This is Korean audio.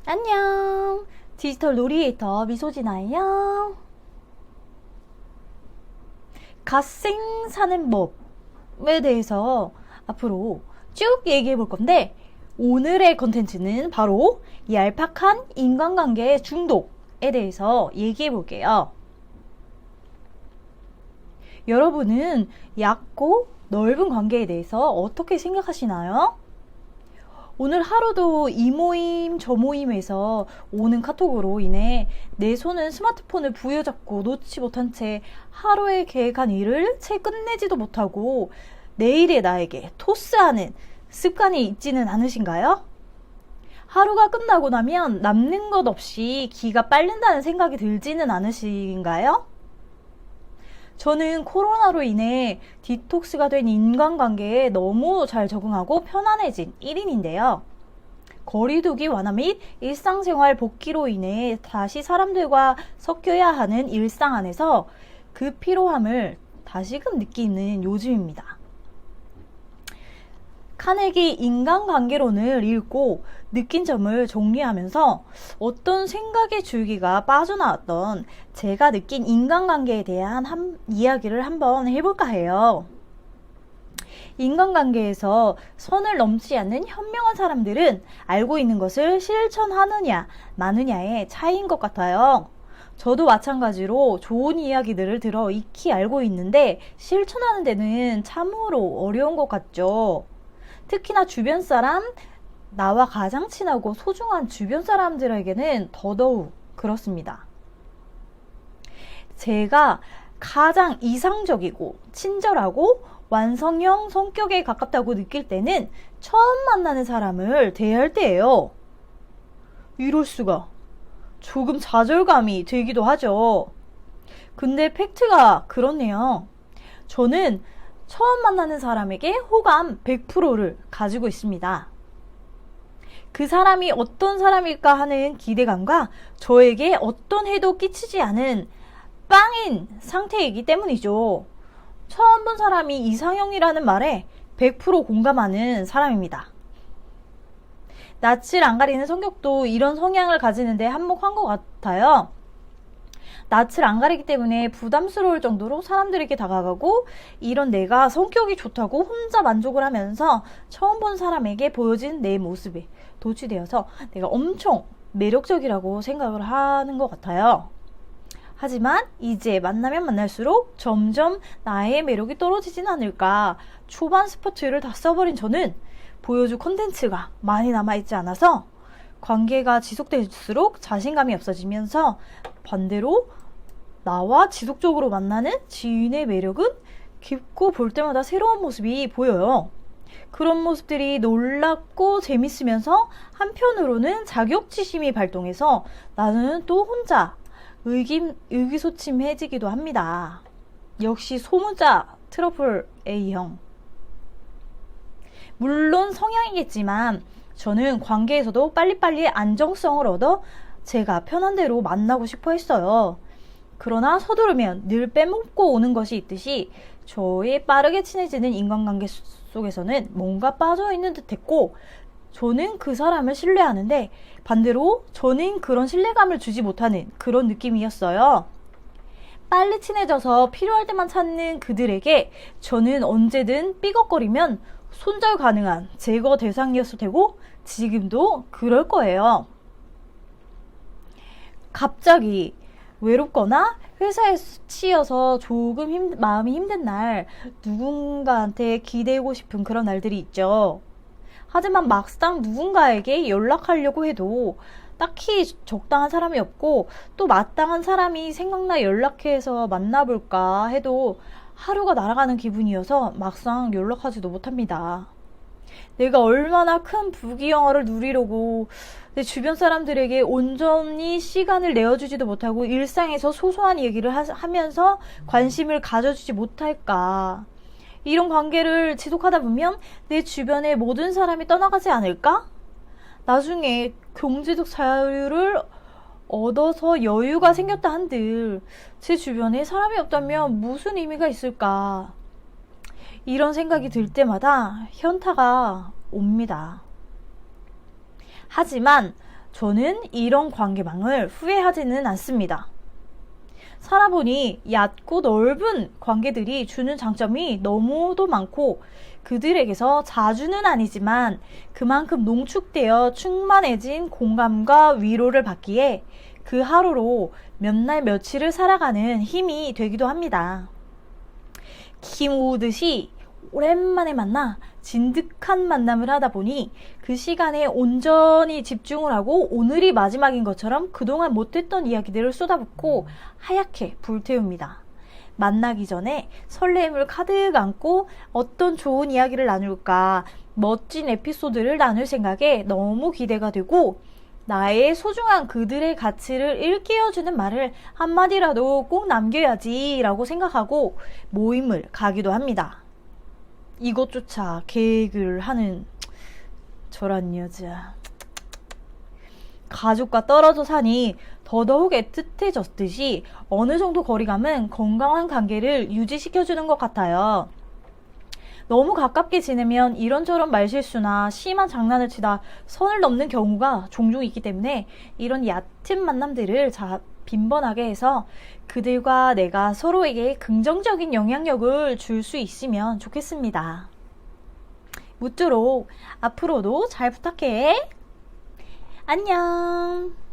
안녕. 디지털 놀이에이터 미소진아예요. 갓생 사는 법에 대해서 앞으로 쭉 얘기해 볼 건데, 오늘의 컨텐츠는 바로 얄팍한 인간관계 중독에 대해서 얘기해 볼게요. 여러분은 얕고 넓은 관계에 대해서 어떻게 생각하시나요? 오늘 하루도 이 모임 저 모임에서 오는 카톡으로 인해 내 손은 스마트폰을 부여잡고 놓지 못한 채 하루에 계획한 일을 채 끝내지도 못하고 내일의 나에게 토스하는 습관이 있지는 않으신가요? 하루가 끝나고 나면 남는 것 없이 기가 빨린다는 생각이 들지는 않으신가요? 저는 코로나로 인해 디톡스가 된 인간관계에 너무 잘 적응하고 편안해진 1인인데요. 거리두기 완화 및 일상생활 복귀로 인해 다시 사람들과 섞여야 하는 일상 안에서 그 피로함을 다시금 느끼는 요즘입니다. 카네기 인간관계론을 읽고 느낀 점을 정리하면서 어떤 생각의 줄기가 빠져나왔던 제가 느낀 인간관계에 대한 이야기를 한번 해볼까 해요. 인간관계에서 선을 넘지 않는 현명한 사람들은 알고 있는 것을 실천하느냐 마느냐의 차이인 것 같아요. 저도 마찬가지로 좋은 이야기들을 들어 익히 알고 있는데 실천하는 데는 참으로 어려운 것 같죠. 특히나 주변 사람, 나와 가장 친하고 소중한 주변 사람들에게는 더더욱 그렇습니다. 제가 가장 이상적이고 친절하고 완성형 성격에 가깝다고 느낄 때는 처음 만나는 사람을 대할 때예요. 이럴 수가. 조금 좌절감이 들기도 하죠. 근데 팩트가 그렇네요. 저는 처음 만나는 사람에게 호감 100%를 가지고 있습니다. 그 사람이 어떤 사람일까 하는 기대감과 저에게 어떤 해도 끼치지 않은 빵인 상태이기 때문이죠. 처음 본 사람이 이상형이라는 말에 100% 공감하는 사람입니다. 낯을 안 가리는 성격도 이런 성향을 가지는데 한몫한 것 같아요. 낯을 안 가리기 때문에 부담스러울 정도로 사람들에게 다가가고 이런 내가 성격이 좋다고 혼자 만족을 하면서 처음 본 사람에게 보여진 내 모습에 도취되어서 내가 엄청 매력적이라고 생각을 하는 것 같아요. 하지만 이제 만나면 만날수록 점점 나의 매력이 떨어지진 않을까. 초반 스포츠를 다 써버린 저는 보여줄 콘텐츠가 많이 남아있지 않아서 관계가 지속될수록 자신감이 없어지면서 반대로 나와 지속적으로 만나는 지인의 매력은 깊고 볼 때마다 새로운 모습이 보여요. 그런 모습들이 놀랍고 재밌으면서 한편으로는 자격지심이 발동해서 나는 또 혼자 의기소침해지기도 합니다. 역시 소문자 트러플 A형. 물론 성향이겠지만 저는 관계에서도 빨리빨리 안정성을 얻어 제가 편한 대로 만나고 싶어 했어요. 그러나 서두르면 늘 빼먹고 오는 것이 있듯이 저의 빠르게 친해지는 인간관계 속에서는 뭔가 빠져있는 듯 했고 저는 그 사람을 신뢰하는데 반대로 저는 그런 신뢰감을 주지 못하는 그런 느낌이었어요. 빨리 친해져서 필요할 때만 찾는 그들에게 저는 언제든 삐걱거리면 손절 가능한 제거 대상이었을 테고 지금도 그럴 거예요. 갑자기 외롭거나 회사에 치여서 조금 마음이 힘든 날 누군가한테 기대고 싶은 그런 날들이 있죠. 하지만 막상 누군가에게 연락하려고 해도 딱히 적당한 사람이 없고 또 마땅한 사람이 생각나 연락해서 만나볼까 해도 하루가 날아가는 기분이어서 막상 연락하지도 못합니다. 내가 얼마나 큰 부귀영화를 누리려고 내 주변 사람들에게 온전히 시간을 내어주지도 못하고 일상에서 소소한 얘기를 하면서 관심을 가져주지 못할까. 이런 관계를 지속하다 보면 내 주변의 모든 사람이 떠나가지 않을까? 나중에 경제적 자유를 얻어서 여유가 생겼다 한들 제 주변에 사람이 없다면 무슨 의미가 있을까? 이런 생각이 들 때마다 현타가 옵니다. 하지만 저는 이런 관계망을 후회하지는 않습니다. 살아보니 얕고 넓은 관계들이 주는 장점이 너무도 많고 그들에게서 자주는 아니지만 그만큼 농축되어 충만해진 공감과 위로를 받기에 그 하루로 몇 날 며칠을 살아가는 힘이 되기도 합니다. 힘오듯이 오랜만에 만나 진득한 만남을 하다 보니 그 시간에 온전히 집중을 하고 오늘이 마지막인 것처럼 그동안 못했던 이야기들을 쏟아붓고 하얗게 불태웁니다. 만나기 전에 설렘을 가득 안고 어떤 좋은 이야기를 나눌까, 멋진 에피소드를 나눌 생각에 너무 기대가 되고 나의 소중한 그들의 가치를 일깨워주는 말을 한마디라도 꼭 남겨야지 라고 생각하고 모임을 가기도 합니다. 이것조차 계획을 하는 저란 여자. 가족과 떨어져 사니 더더욱 애틋해졌듯이 어느 정도 거리감은 건강한 관계를 유지시켜주는 것 같아요. 너무 가깝게 지내면 이런저런 말실수나 심한 장난을 치다 선을 넘는 경우가 종종 있기 때문에 이런 얕은 만남들을 빈번하게 해서 그들과 내가 서로에게 긍정적인 영향력을 줄 수 있으면 좋겠습니다. 무쪼록 앞으로도 잘 부탁해. 안녕.